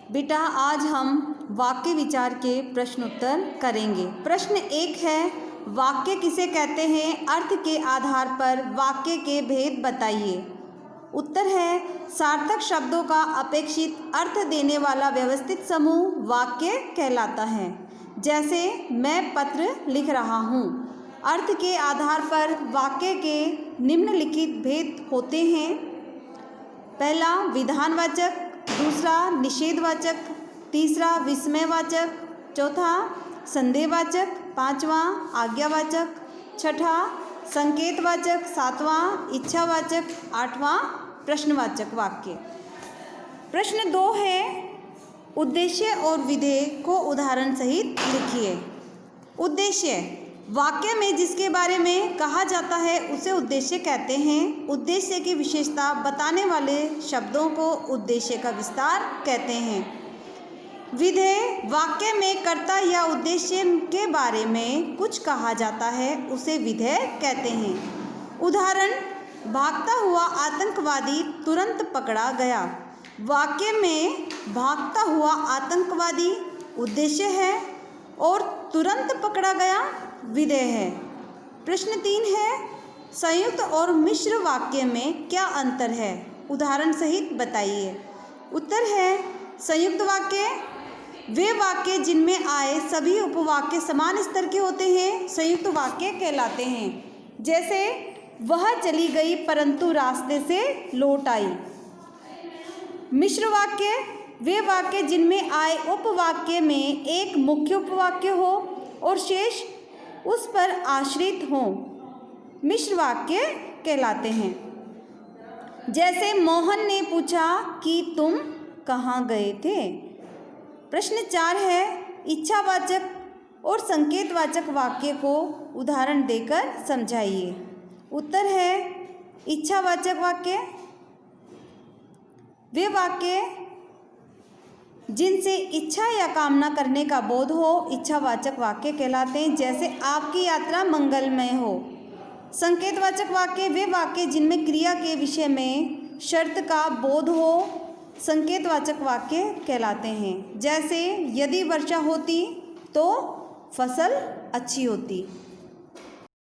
बेटा आज हम वाक्य विचार के प्रश्नोत्तर करेंगे। प्रश्न 1 है, वाक्य किसे कहते हैं? अर्थ के आधार पर वाक्य के भेद बताइए। उत्तर है, सार्थक शब्दों का अपेक्षित अर्थ देने वाला व्यवस्थित समूह वाक्य कहलाता है। जैसे मैं पत्र लिख रहा हूँ। अर्थ के आधार पर वाक्य के निम्नलिखित भेद होते हैं। पहला विधानवाचक, दूसरा निषेधवाचक, तीसरा विस्मयवाचक, चौथा संदेहवाचक, पांचवा आज्ञावाचक, छठा संकेतवाचक, सातवां इच्छावाचक, आठवां प्रश्नवाचक वाक्य। प्रश्न 2 है, उद्देश्य और विधेय को उदाहरण सहित लिखिए। उद्देश्य, वाक्य में जिसके बारे में कहा जाता है उसे उद्देश्य कहते हैं। उद्देश्य की विशेषता बताने वाले शब्दों को उद्देश्य का विस्तार कहते हैं। विधेय, वाक्य में कर्ता या उद्देश्य के बारे में कुछ कहा जाता है उसे विधेय कहते हैं। उदाहरण, भागता हुआ आतंकवादी तुरंत पकड़ा गया। वाक्य में भागता हुआ आतंकवादी उद्देश्य है और तुरंत पकड़ा गया विधेय है। प्रश्न 3 है, संयुक्त और मिश्र वाक्य में क्या अंतर है? उदाहरण सहित बताइए। उत्तर है, संयुक्त वाक्य वे वाक्य जिनमें आए सभी उपवाक्य समान स्तर के होते हैं संयुक्त वाक्य कहलाते हैं। जैसे वह चली गई परंतु रास्ते से लौट आई। मिश्र वाक्य वे वाक्य जिनमें आए उपवाक्य में एक मुख्य उपवाक्य हो और शेष उस पर आश्रित हों मिश्र वाक्य कहलाते हैं। जैसे मोहन ने पूछा कि तुम कहाँ गए थे। प्रश्न 4 है, इच्छावाचक और संकेतवाचक वाक्य को उदाहरण देकर समझाइए। उत्तर है, इच्छावाचक वाक्य वे वाक्य जिनसे इच्छा या कामना करने का बोध हो इच्छावाचक वाक्य कहलाते हैं। जैसे आपकी यात्रा मंगलमय हो। संकेतवाचक वाक्य वे वाक्य जिनमें क्रिया के विषय में शर्त का बोध हो संकेतवाचक वाक्य कहलाते हैं। जैसे यदि वर्षा होती तो फसल अच्छी होती।